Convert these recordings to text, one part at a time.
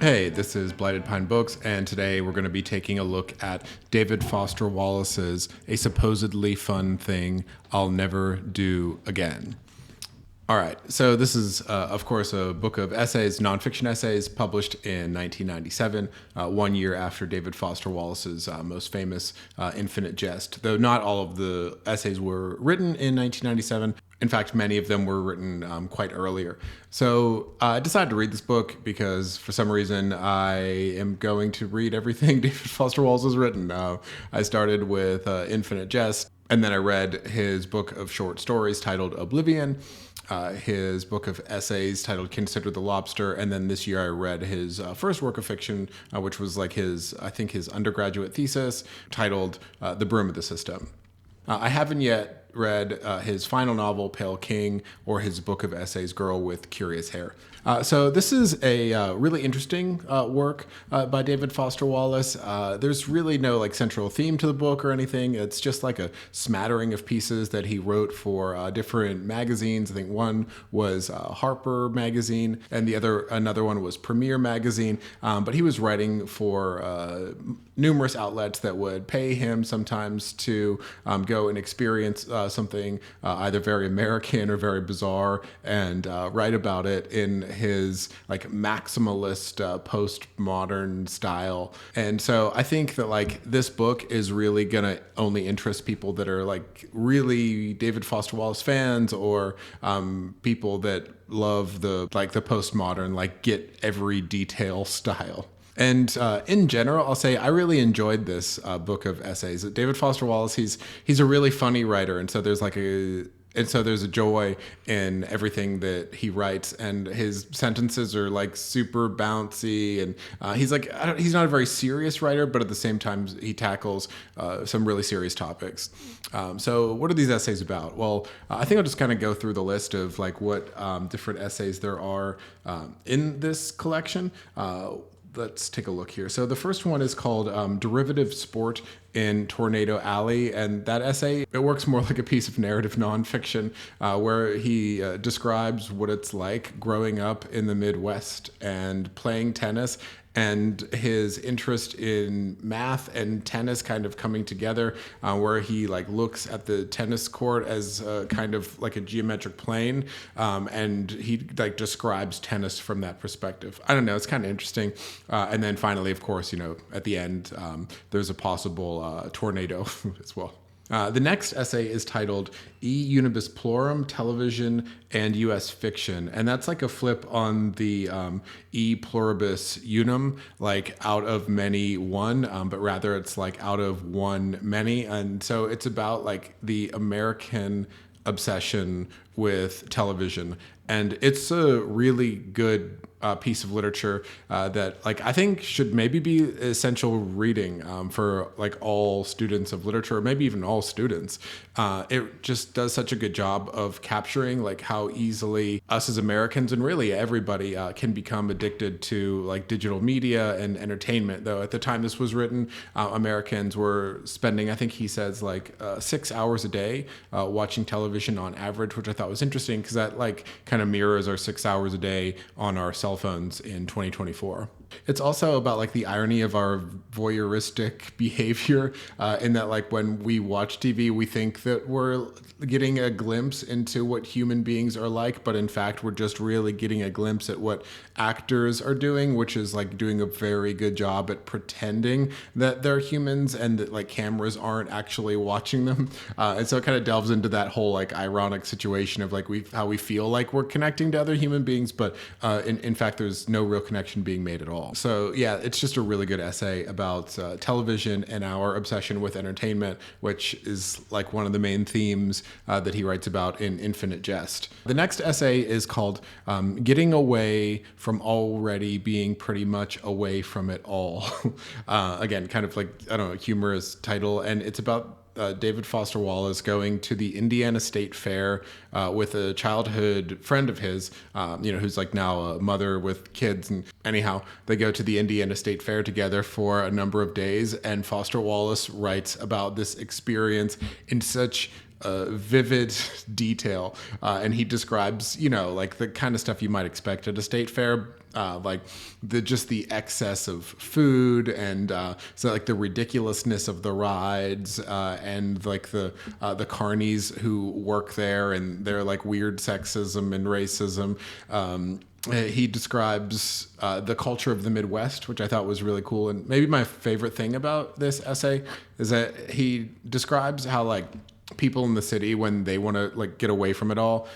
Hey, this is Blighted Pine Books, and today we're going to be taking a look at David Foster Wallace's A Supposedly Fun Thing I'll Never Do Again. All right, so this is, of course, a book of essays, nonfiction essays, published in 1997, 1 year after David Foster Wallace's most famous Infinite Jest, though not all of the essays were written in 1997. In fact, many of them were written quite earlier. So I decided to read this book because, for some reason, I am going to read everything David Foster Wallace has written. I started with Infinite Jest, and then I read his book of short stories titled Oblivion, his book of essays titled Consider the Lobster, and then this year I read his first work of fiction, which was like his undergraduate thesis titled The Broom of the System. I haven't yet read his final novel, Pale King, or his book of essays, Girl with Curious Hair. So this is a really interesting work by David Foster Wallace. There's really no central theme to the book or anything. It's just like a smattering of pieces that he wrote for different magazines. I think one was Harper Magazine, and another one was Premiere Magazine. But he was writing for numerous outlets that would pay him sometimes to go and experience something either very American or very bizarre and write about it in his maximalist postmodern style. And so I think that this book is really gonna only interest people that are really David Foster Wallace fans, or people that love the postmodern get every detail style. And in general, I'll say I really enjoyed this book of essays. David Foster Wallace, he's a really funny writer, and so there's a joy in everything that he writes, and his sentences are super bouncy, and he's not a very serious writer, but at the same time he tackles some really serious topics. So what are these essays about? Well, I think I'll just kind of go through the list of what different essays there are in this collection. Let's take a look here. So the first one is called Derivative Sport in Tornado Alley, and that essay, it works more like a piece of narrative nonfiction where he describes what it's like growing up in the Midwest and playing tennis, and his interest in math and tennis kind of coming together, where he looks at the tennis court as kind of like a geometric plane, and he describes tennis from that perspective. I don't know, it's kind of interesting. And then finally, of course, at the end, there's a possible tornado as well. The next essay is titled E Unibus Plorum, Television and U.S. Fiction. And that's a flip on the E Pluribus Unum, out of many one, but rather it's out of one many. And so it's about the American obsession with television. And it's a really good piece of literature that I think should maybe be essential reading for all students of literature, or maybe even all students. It just does such a good job of capturing how easily us as Americans, and really everybody, can become addicted to digital media and entertainment. Though at the time this was written, Americans were spending, I think he says 6 hours a day watching television on average, which I thought was interesting because that kind of mirrors our 6 hours a day on our cell phones in 2024. It's also about the irony of our voyeuristic behavior, in that when we watch TV, we think that we're getting a glimpse into what human beings are like, but in fact we're just really getting a glimpse at what actors are doing, which is doing a very good job at pretending that they're humans and that cameras aren't actually watching them. And so it kind of delves into that whole ironic situation of how we feel we're connecting to other human beings, but in fact there's no real connection being made at all. So yeah, it's just a really good essay about television and our obsession with entertainment, which is one of the main themes that he writes about in Infinite Jest. The next essay is called Getting Away from Already Being Pretty Much Away from It All. Again, kind of humorous title, and it's about David Foster Wallace going to the Indiana State Fair with a childhood friend of his, who's now a mother with kids. And anyhow, they go to the Indiana State Fair together for a number of days, and Foster Wallace writes about this experience in such vivid detail, and he describes, like the kind of stuff you might expect at a state fair, like the excess of food, and so like the ridiculousness of the rides, and like the carnies who work there and their like weird sexism and racism. He describes the culture of the Midwest, which I thought was really cool. And maybe my favorite thing about this essay is that he describes how like people in the city, when they want to like get away from it all,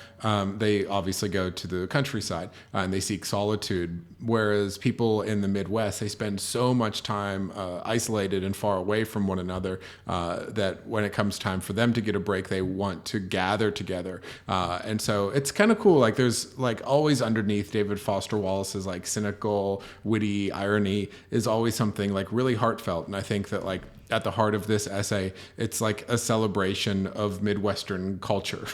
they obviously go to the countryside, and they seek solitude. Whereas people in the Midwest, they spend so much time isolated and far away from one another, that when it comes time for them to get a break, they want to gather together. And so it's kind of cool. Like there's like always underneath David Foster Wallace's like cynical, witty irony is always something like really heartfelt. And I think that like at the heart of this essay, it's like a celebration of Midwestern culture,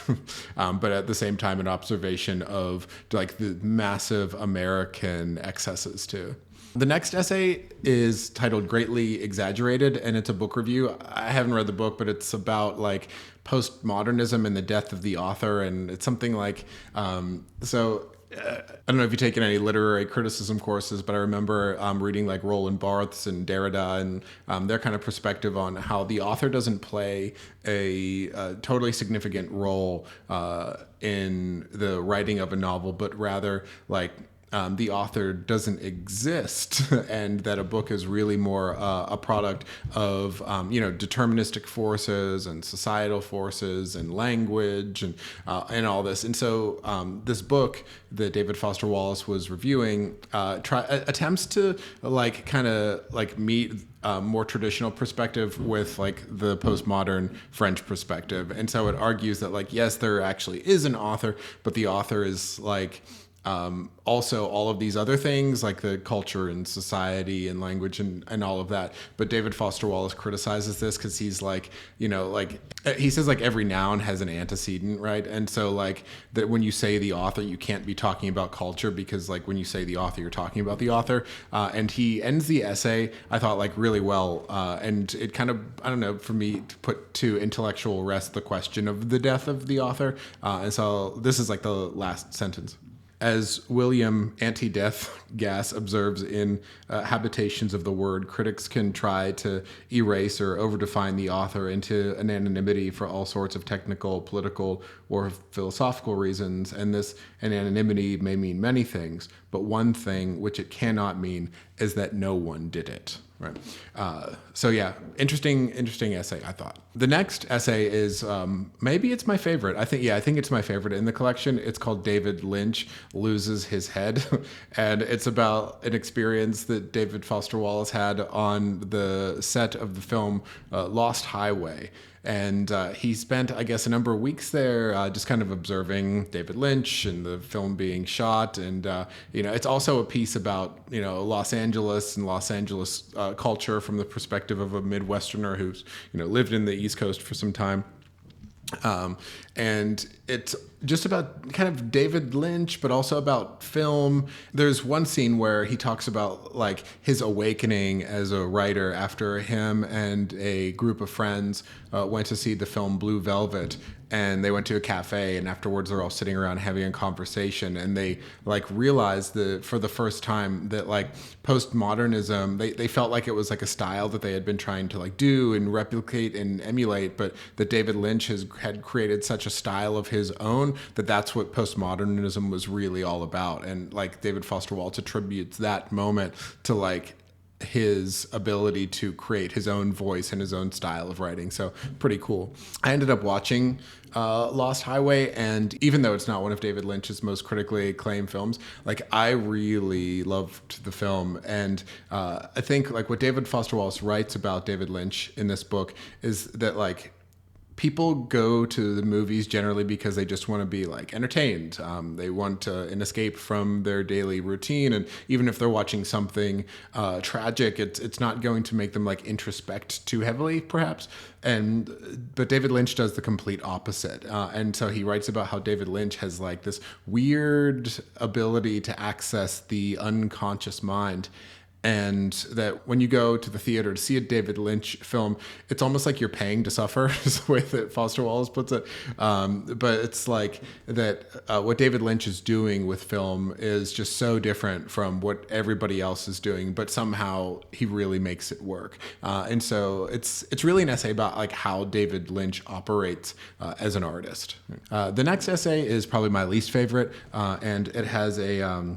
but at the same time, an observation of like the massive American excesses too. The next essay is titled Greatly Exaggerated, and it's a book review. I haven't read the book, but it's about like postmodernism and the death of the author. And it's something like, I don't know if you've taken any literary criticism courses, but I remember reading like Roland Barthes and Derrida and their kind of perspective on how the author doesn't play a totally significant role in the writing of a novel, but rather like the author doesn't exist, and that a book is really more a product of deterministic forces and societal forces and language and all this. And so this book that David Foster Wallace was reviewing attempts to like kind of like meet more traditional perspective with like the postmodern French perspective. And so it argues that like, yes, there actually is an author, but the author is like also all of these other things like the culture and society and language and all of that. But David Foster Wallace criticizes this because he's like, he says like every noun has an antecedent, right? And so like that when you say the author, you can't be talking about culture, because like when you say the author, you're talking about the author. And he ends the essay, I thought, like really well. And it kind of, I don't know, for me to put to intellectual rest the question of the death of the author. And so this is like the last sentence. As William Anti-Death Gas observes in Habitations of the Word, critics can try to erase or overdefine the author into an anonymity for all sorts of technical, political, or philosophical reasons, and this anonymity may mean many things, but one thing which it cannot mean is that no one did it. Right. So yeah, interesting essay, I thought. The next essay is maybe it's my favorite. I think it's my favorite in the collection. It's called David Lynch Loses His Head, and it's about an experience that David Foster Wallace had on the set of the film Lost Highway. And he spent, I guess, a number of weeks there just kind of observing David Lynch and the film being shot. And, it's also a piece about, Los Angeles and Los Angeles culture from the perspective of a Midwesterner who's, lived in the East Coast for some time. And it's just about kind of David Lynch, but also about film. There's one scene where he talks about like his awakening as a writer after him and a group of friends went to see the film Blue Velvet. And they went to a cafe, and afterwards they're all sitting around having a conversation, and they like realized that for the first time that like postmodernism, they felt like it was like a style that they had been trying to like do and replicate and emulate, but that David Lynch had created such a style of his own that that's what postmodernism was really all about. And like David Foster Wallace attributes that moment to like his ability to create his own voice and his own style of writing. So pretty cool. I ended up watching Lost Highway, and even though it's not one of David Lynch's most critically acclaimed films, like I really loved the film. And I think like what David Foster Wallace writes about David Lynch in this book is that like people go to the movies generally because they just want to be like entertained. They want an escape from their daily routine, and even if they're watching something tragic, it's not going to make them like introspect too heavily, perhaps. But David Lynch does the complete opposite, and so he writes about how David Lynch has like this weird ability to access the unconscious mind. and that when you go to the theater to see a David Lynch film, it's almost like you're paying to suffer, is the way that Foster Wallace puts it. But it's like that what David Lynch is doing with film is just so different from what everybody else is doing, but somehow he really makes it work. And so it's really an essay about like how David Lynch operates as an artist. The next essay is probably my least favorite, and it has a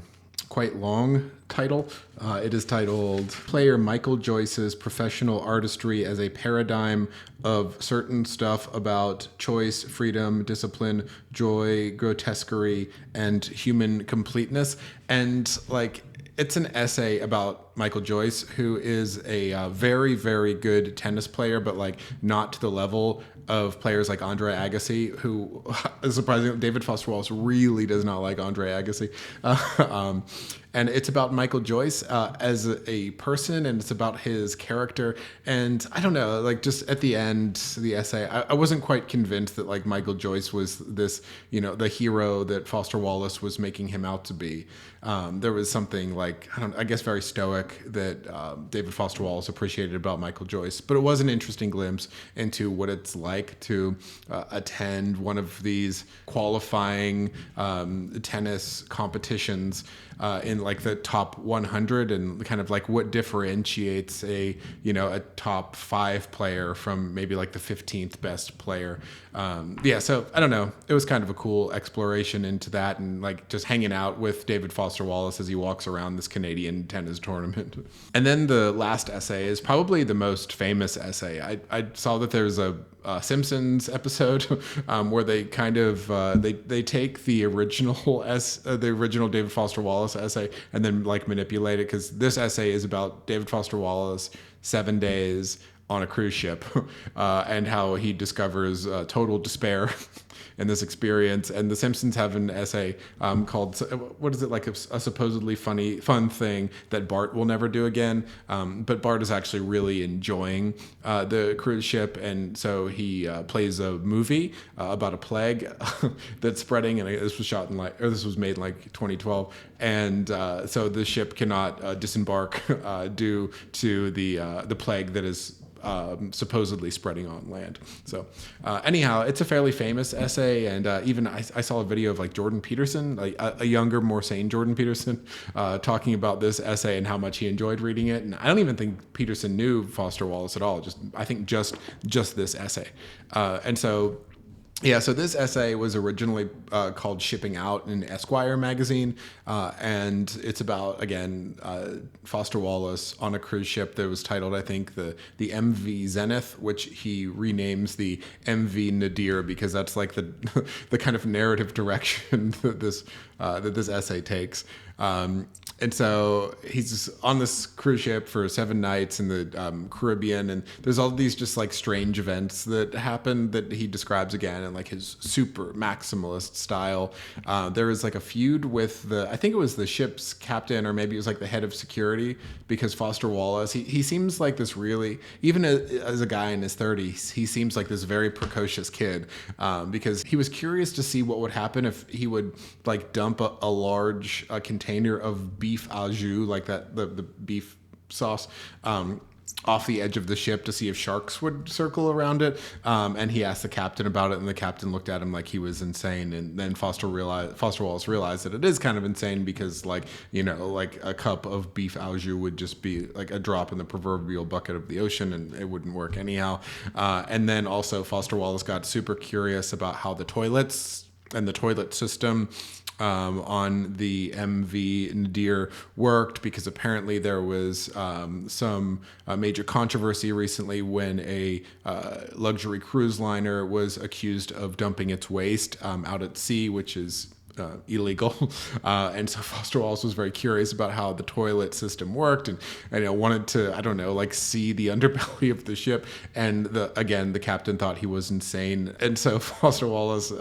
quite long title. It is titled Player Michael Joyce's Professional Artistry as a Paradigm of Certain Stuff About Choice, Freedom, Discipline, Joy, Grotesquerie, and Human Completeness. And like, it's an essay about Michael Joyce, who is a very, very good tennis player, but like not to the level of players like Andre Agassi, who is surprising. David Foster Wallace really does not like Andre Agassi. And it's about Michael Joyce as a person, and it's about his character. And I don't know, like just at the end, the essay, I wasn't quite convinced that like Michael Joyce was this, the hero that Foster Wallace was making him out to be. There was something like, I guess very stoic that David Foster Wallace appreciated about Michael Joyce. But it was an interesting glimpse into what it's like to attend one of these qualifying tennis competitions in like the top 100, and kind of like what differentiates a top 5 player from maybe like the 15th best player. So I don't know. It was kind of a cool exploration into that, and like just hanging out with David Foster Wallace as he walks around this Canadian tennis tournament. And then the last essay is probably the most famous essay. I saw that there's a Simpsons episode where they kind of they take the original David Foster Wallace essay and then like manipulate it, because this essay is about David Foster Wallace 7 days on a cruise ship and how he discovers total despair in this experience. And the Simpsons have an essay called, what is it, like a supposedly fun thing that Bart will never do again. But Bart is actually really enjoying the cruise ship, and so he plays a movie about a plague that's spreading, and this was made in like 2012, and so the ship cannot disembark due to the plague that is supposedly spreading on land. So anyhow, it's a fairly famous essay, and even I saw a video of like Jordan Peterson, like a younger, more sane Jordan Peterson, talking about this essay and how much he enjoyed reading it. And I don't even think Peterson knew Foster Wallace at all. I think just this essay. And so this essay was originally called Shipping Out in Esquire magazine, and it's about, again, Foster Wallace on a cruise ship that was titled, I think, the MV Zenith, which he renames the MV Nadir, because that's like the the kind of narrative direction that this essay takes. And so he's on this cruise ship for 7 nights in the Caribbean, and there's all these just like strange events that happen that he describes again in like his super maximalist style. There was like a feud with I think it was the ship's captain, or maybe it was like the head of security, because Foster Wallace, he seems like this really, even as a guy in his 30s, he seems like this very precocious kid, because he was curious to see what would happen if he would like dump a large container of beef au jus, like that, the beef sauce, off the edge of the ship to see if sharks would circle around it. And he asked the captain about it, and the captain looked at him like he was insane. And then Foster Wallace realized that it is kind of insane, because like a cup of beef au jus would just be like a drop in the proverbial bucket of the ocean, and it wouldn't work anyhow. And then also Foster Wallace got super curious about how the toilets and the toilet system on the MV Nadir worked, because apparently there was some major controversy recently when a luxury cruise liner was accused of dumping its waste out at sea, which is illegal. And so Foster Wallace was very curious about how the toilet system worked, and wanted to, see the underbelly of the ship. And the captain thought he was insane. And so Foster Wallace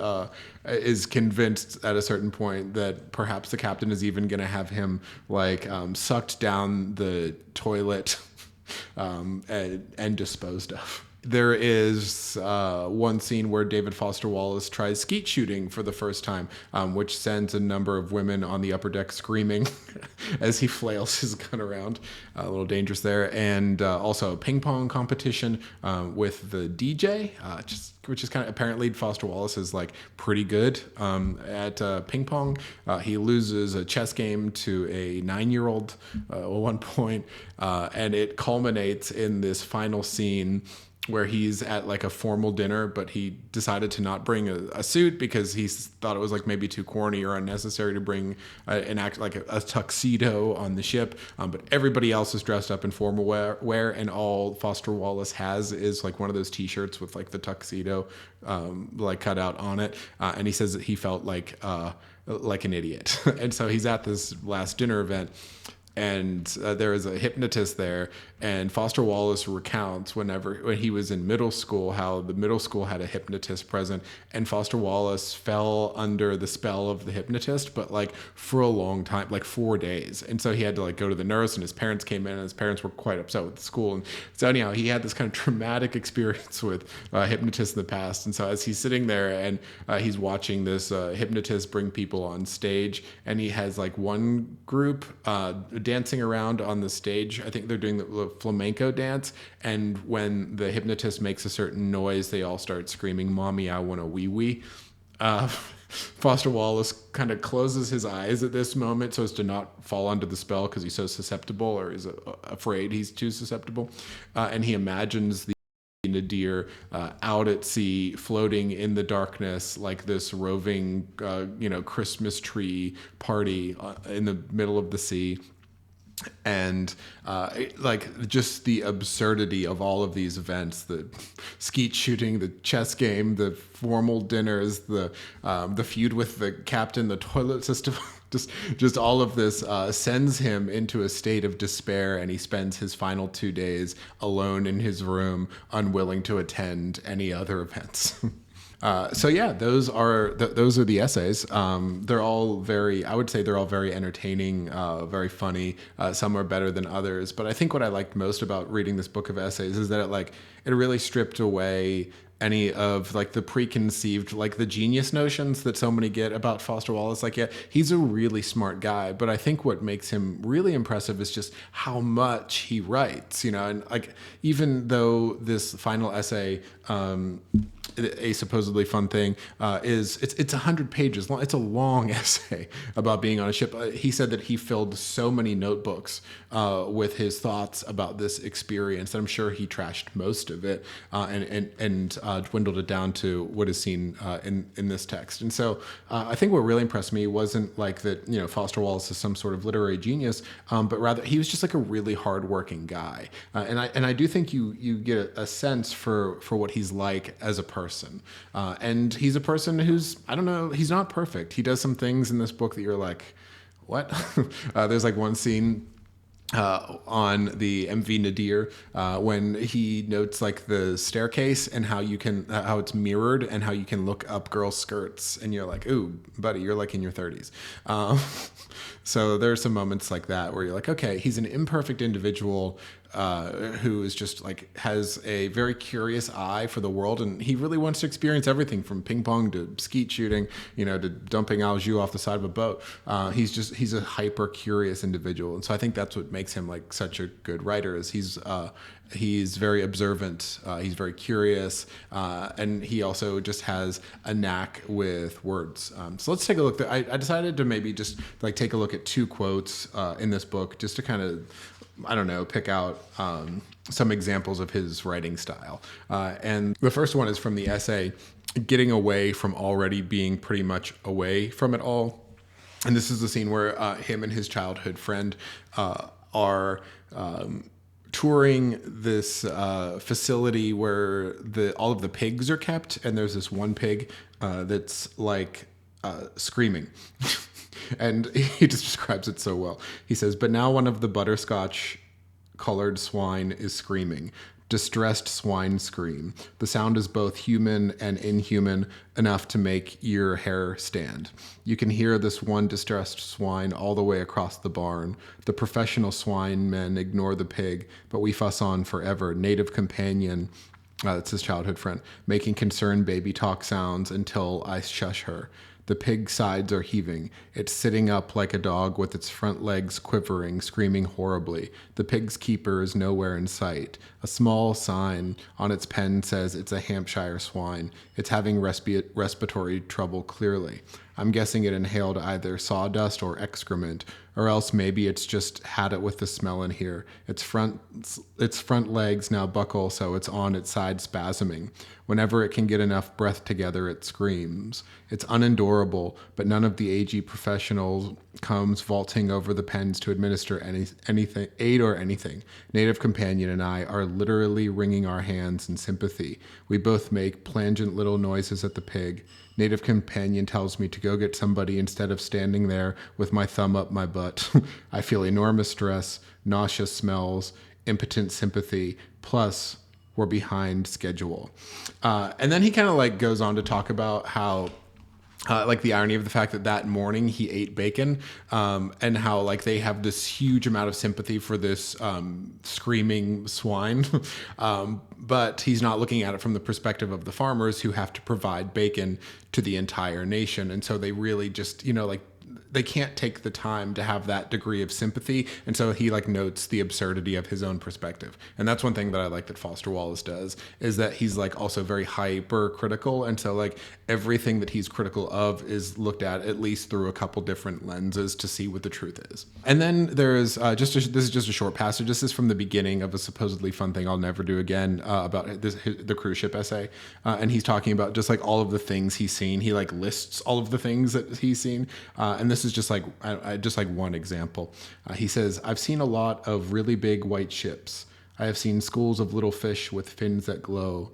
is convinced at a certain point that perhaps the captain is even going to have him sucked down the toilet and disposed of. there is one scene where David Foster Wallace tries skeet shooting for the first time, which sends a number of women on the upper deck screaming as he flails his gun around. A little dangerous there. And also a ping pong competition with the DJ, which is kind of apparently Foster Wallace is like pretty good at ping pong. He loses a chess game to a 9-year-old at one point, and it culminates in this final scene where he's at like a formal dinner, but he decided to not bring a suit because he thought it was like maybe too corny or unnecessary to bring a tuxedo on the ship. But everybody else is dressed up in formal wear, and all Foster Wallace has is like one of those T-shirts with like the tuxedo like cut out on it. And he says that he felt like an idiot. And so he's at this last dinner event, and there is a hypnotist there, and Foster Wallace recounts when he was in middle school how the middle school had a hypnotist present, and Foster Wallace fell under the spell of the hypnotist, but like for a long time, like 4 days. And so he had to like go to the nurse, and his parents came in, and his parents were quite upset with the school. And so anyhow, he had this kind of traumatic experience with hypnotists in the past. And so as he's sitting there and he's watching this hypnotist bring people on stage, and he has like one group dancing around on the stage. I think they're doing the flamenco dance, and when the hypnotist makes a certain noise, they all start screaming, "Mommy, I want a wee wee." Foster Wallace kind of closes his eyes at this moment so as to not fall under the spell because he's so susceptible, or is afraid he's too susceptible, and he imagines the Nadir out at sea, floating in the darkness like this roving, Christmas tree party in the middle of the sea. And like just the absurdity of all of these events, the skeet shooting, the chess game, the formal dinners, the feud with the captain, the toilet system, just all of this sends him into a state of despair, and he spends his final 2 days alone in his room, unwilling to attend any other events. So yeah, those are the essays. They're all I would say they're all very entertaining, very funny. Some are better than others, but I think what I liked most about reading this book of essays is that it really stripped away any of like the preconceived, like the genius notions that so many get about Foster Wallace. Like, yeah, he's a really smart guy, but I think what makes him really impressive is just how much he writes, and like, even though this final essay, a supposedly fun thing, it's 100 pages long. It's a long essay about being on a ship. He said that he filled so many notebooks with his thoughts about this experience that I'm sure he trashed most of it and dwindled it down to what is seen in this text. And so I think what really impressed me wasn't like that, Foster Wallace is some sort of literary genius, but rather he was just like a really hardworking guy. And I do think you get a sense for what he's like as a person. And he's a person who's, I don't know, he's not perfect. He does some things in this book that you're like, what? There's like one scene on the MV Nadir when he notes like the staircase and how it's mirrored and how you can look up girls' skirts, and you're like, ooh, buddy, you're like in your 30s. So there are some moments like that where you're like, okay, he's an imperfect individual who is just like has a very curious eye for the world, and he really wants to experience everything from ping pong to skeet shooting, to dumping au jus off the side of a boat. He's a hyper curious individual, and so I think that's what makes him like such a good writer. Is he's very observant, he's very curious, and he also just has a knack with words. So let's take a look. I decided to maybe just like take a look at 2 quotes in this book just to kind of, I don't know, pick out some examples of his writing style. And the first one is from the essay, Getting Away from Already Being Pretty Much Away from It All. And this is the scene where him and his childhood friend are touring this facility where all of the pigs are kept. And there's this one pig that's like screaming. And he just describes it so well. He says, "But now one of the butterscotch-colored swine is screaming. Distressed swine scream. The sound is both human and inhuman, enough to make your hair stand. You can hear this one distressed swine all the way across the barn. The professional swine men ignore the pig, but we fuss on forever. Native companion, That's his childhood friend, making concerned baby talk sounds until I shush her. The pig's sides are heaving. It's sitting up like a dog with its front legs quivering, screaming horribly. The pig's keeper is nowhere in sight. A small sign on its pen says it's a Hampshire swine. It's having respiratory trouble, clearly. I'm guessing it inhaled either sawdust or excrement, or else maybe it's just had it with the smell in here. Its front legs now buckle, so it's on its side spasming. Whenever it can get enough breath together, it screams. It's unendurable, but none of the AG professionals comes vaulting over the pens to administer anything, aid or anything. Native Companion and I are literally wringing our hands in sympathy. We both make plangent little noises at the pig. Native Companion tells me to go get somebody instead of standing there with my thumb up my butt. I feel enormous stress, nauseous smells, impotent sympathy, plus we're behind schedule. And then he kind of like goes on to talk about how like the irony of the fact that that morning he ate bacon, and how like they have this huge amount of sympathy for this screaming swine, but he's not looking at it from the perspective of the farmers who have to provide bacon to the entire nation. And so they really just, like they can't take the time to have that degree of sympathy. And so he like notes the absurdity of his own perspective. And that's one thing that I like that Foster Wallace does, is that he's like also very hyper critical. And so like everything that he's critical of is looked at least through a couple different lenses to see what the truth is. And then there's this is just a short passage. This is from the beginning of a supposedly fun thing I'll never do again, about the cruise ship essay. And he's talking about just like all of the things he's seen. He like lists all of the things that he's seen. And this is just like one example. He says, I've seen a lot of really big white ships. I have seen schools of little fish with fins that glow.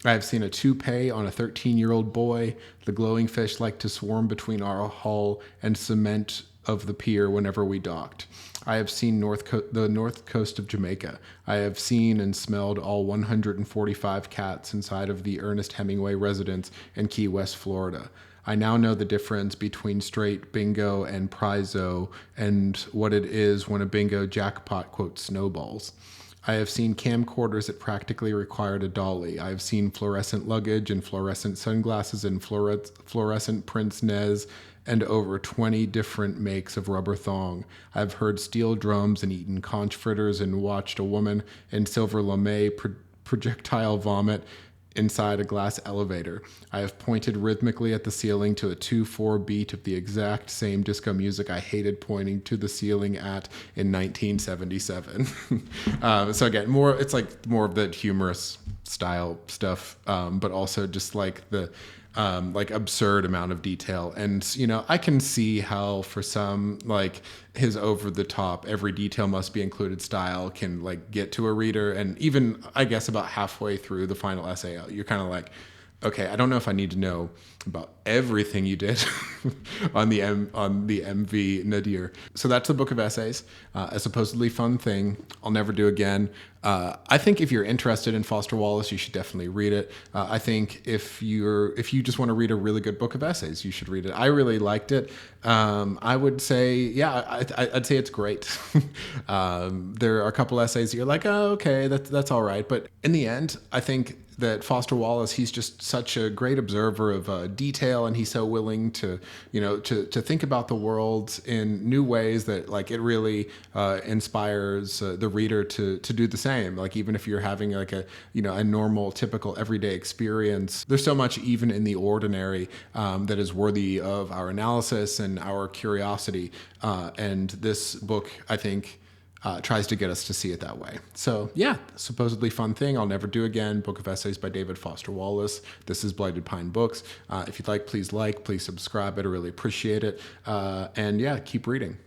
I have seen a toupee on a 13-year-old boy. The glowing fish like to swarm between our hull and cement of the pier whenever we docked. I have seen the north coast of Jamaica. I have seen and smelled all 145 cats inside of the Ernest Hemingway residence in Key West, Florida. I now know the difference between straight bingo and prizo, and what it is when a bingo jackpot, quote, snowballs. I have seen camcorders that practically required a dolly. I have seen fluorescent luggage and fluorescent sunglasses and fluorescent pince nez and over 20 different makes of rubber thong. I've heard steel drums and eaten conch fritters and watched a woman in silver lame projectile vomit inside a glass elevator. I have pointed rhythmically at the ceiling to a 2/4 beat of the exact same disco music I hated pointing to the ceiling at in 1977. So again, it's like more of the humorous style stuff, but also just like the like absurd amount of detail. And, I can see how for some, like his over the top, every detail must be included style can like get to a reader. And even, I guess, about halfway through the final essay, you're kind of like, okay, I don't know if I need to know about everything you did on the MV Nadir. So that's the book of essays, a supposedly fun thing I'll never do again. I think if you're interested in Foster Wallace, you should definitely read it. I think if you just want to read a really good book of essays, you should read it. I really liked it. I would say, yeah, I'd say it's great. There are a couple essays that you're like, oh, okay, that's all right. But in the end, I think that Foster Wallace, he's just such a great observer of detail, and he's so willing to, to think about the world in new ways that like it really inspires the reader to do the same. Like even if you're having like a normal, typical, everyday experience, there's so much even in the ordinary that is worthy of our analysis and our curiosity. And this book, I think, tries to get us to see it that way. So yeah, supposedly fun thing I'll never do again. Book of essays by David Foster Wallace. This is Blighted Pine Books. If you'd like, please subscribe. I'd really appreciate it. And yeah, keep reading.